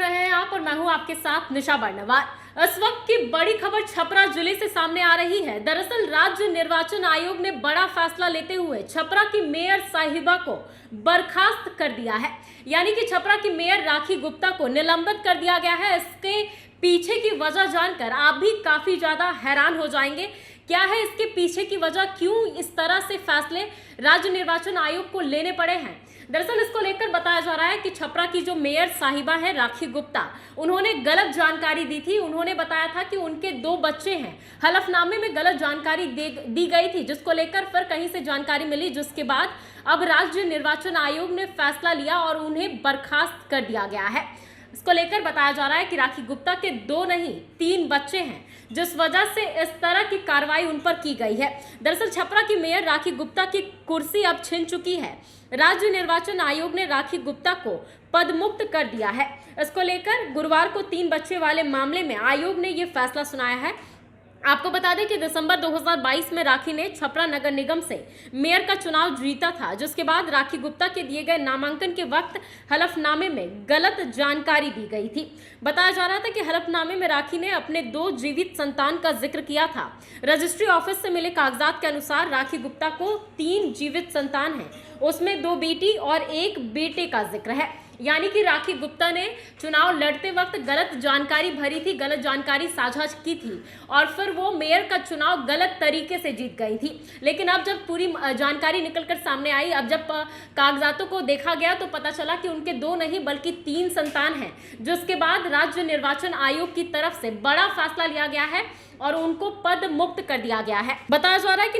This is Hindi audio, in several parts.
रहे हैं आप और मैं हूं आपके साथ निशा बर्नवाल। इस वक्त की बड़ी खबर छपरा जिले से सामने आ रही है। दरअसल राज्य निर्वाचन आयोग ने बड़ा फैसला लेते हुए छपरा की मेयर साहिबा को बर्खास्त कर दिया है। यानी कि छपरा की मेयर राखी गुप्ता को निलंबित कर दिया गया है। इसके पीछे की वजह जानकर आप भी काफी ज्यादा हैरान हो जाएंगे। क्या है इसके पीछे की वजह, क्यों इस तरह से फैसले राज्य निर्वाचन आयोग को लेने पड़े हैं? दरअसल इसको लेकर बताया जा रहा है कि छपरा की जो मेयर साहिबा है राखी गुप्ता, उन्होंने गलत जानकारी दी थी। उन्होंने बताया था कि उनके 2 बच्चे हैं। हलफनामे में गलत जानकारी दी गई थी, जिसको लेकर फिर कहीं से जानकारी मिली, जिसके बाद अब राज्य निर्वाचन आयोग ने फैसला लिया और उन्हें बर्खास्त कर दिया गया है। इसको लेकर बताया जा रहा है कि राखी गुप्ता के 2 नहीं 3 बच्चे हैं, जिस वजह से इस तरह की कार्रवाई उन पर की गई है। दरअसल छपरा की मेयर राखी गुप्ता की कुर्सी अब छिन चुकी है। राज्य निर्वाचन आयोग ने राखी गुप्ता को पद मुक्त कर दिया है। इसको लेकर गुरुवार को 3 बच्चे वाले मामले में आयोग ने यह फैसला सुनाया है। आपको बता दें कि दिसंबर 2022 में राखी ने छपरा नगर निगम से मेयर का चुनाव जीता था, जिसके बाद राखी गुप्ता के दिए गए नामांकन के वक्त हलफनामे में गलत जानकारी दी गई थी। बताया जा रहा था कि हलफनामे में राखी ने अपने 2 जीवित संतान का जिक्र किया था। रजिस्ट्री ऑफिस से मिले कागजात के अनुसार राखी गुप्ता को 3 जीवित संतान हैं, उसमें 2 बेटी और 1 बेटे का जिक्र है। यानी कि राखी गुप्ता ने चुनाव लड़ते वक्त गलत जानकारी भरी थी, गलत जानकारी साझा की थी और फिर वो मेयर का चुनाव गलत तरीके से जीत गई थी। लेकिन अब जब पूरी जानकारी निकलकर सामने आई, अब जब कागजातों को देखा गया तो पता चला कि उनके 2 नहीं बल्कि 3 संतान हैं, जिसके बाद राज्य निर्वाचन आयोग की तरफ से बड़ा फैसला लिया गया है और उनको पद मुक्त कर दिया गया है। बताया जा रहा है कि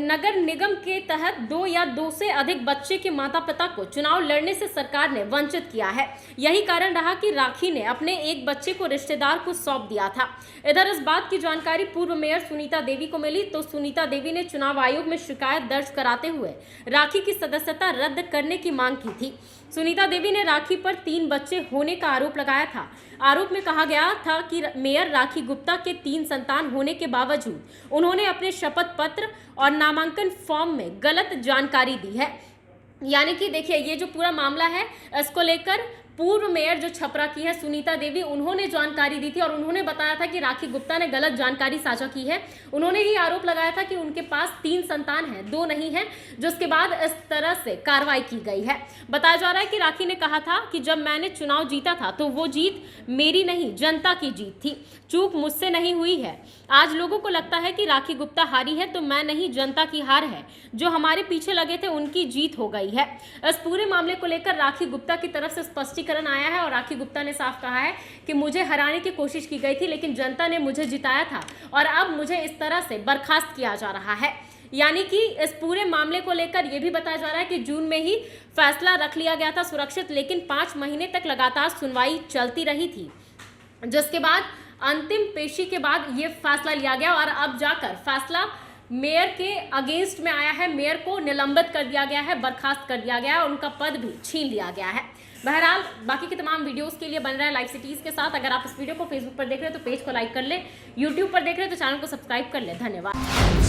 नगर निगम के तहत 2 या 2 से अधिक बच्चे के माता पिता को चुनाव लड़ने से सरकार ने वंचित किया है। यही कारण रहा कि राखी ने अपने एक बच्चे को रिश्तेदार को सौंप दिया था। इधर इस बात की जानकारी पूर्व मेयर सुनीता देवी को मिली तो सुनीता देवी ने चुनाव आयोग में शिकायत दर्ज कराते हुए राखी की सदस्यता रद्द करने की मांग की थी। सुनीता देवी ने राखी पर 3 बच्चे होने का आरोप लगाया था। आरोप में कहा गया था कि मेयर राखी गुप्ता के 3 संतान होने के बावजूद उन्होंने अपने शपथ पत्र और नामांकन फॉर्म में गलत जानकारी दी है। यानी कि देखिए, ये जो पूरा मामला है, इसको लेकर पूर्व मेयर जो छपरा की है सुनीता देवी, उन्होंने जानकारी दी थी और उन्होंने बताया था कि राखी गुप्ता ने गलत जानकारी साझा की है। उन्होंने ही आरोप लगाया था कि उनके पास 3 संतान हैं, 2 नहीं हैं, जिसके बाद इस तरह से कार्रवाई की गई है। बताया जा रहा है कि राखी ने कहा था कि जब मैंने चुनाव जीता था तो वो जीत मेरी नहीं जनता की जीत थी, चूक मुझसे नहीं हुई है। आज लोगों को लगता है कि राखी गुप्ता हारी है तो मैं नहीं, जनता की हार है। जो हमारे पीछे लगे थे उनकी जीत हो गई है। इस पूरे मामले को लेकर राखी गुप्ता की तरफ से स्पष्टीकरण आया है और राखी गुप्ता ने साफ कहा है कि मुझे हराने की कोशिश की गई थी, लेकिन जनता ने मुझे जिताया था और अब मुझे इस तरह से बर्खास्त किया जा रहा है। यानी कि इस पूरे मामले को लेकर यह भी बताया जा रहा है कि जून में ही फैसला रख लिया गया था सुरक्षित, लेकिन 5 महीने तक लगातार सुनवाई चलती रही थी, जिसके बाद अंतिम पेशी के बाद ये फैसला लिया गया और अब जाकर फैसला मेयर के अगेंस्ट में आया है। मेयर को निलंबित कर दिया गया है, बर्खास्त कर दिया गया है और उनका पद भी छीन लिया गया है। बहरहाल बाकी के तमाम वीडियोस के लिए बन रहा है लाइव सिटीज के साथ। अगर आप इस वीडियो को फेसबुक पर देख रहे हैं तो पेज को लाइक कर ले, यूट्यूब पर देख रहे हैं तो चैनल को सब्सक्राइब कर ले। धन्यवाद।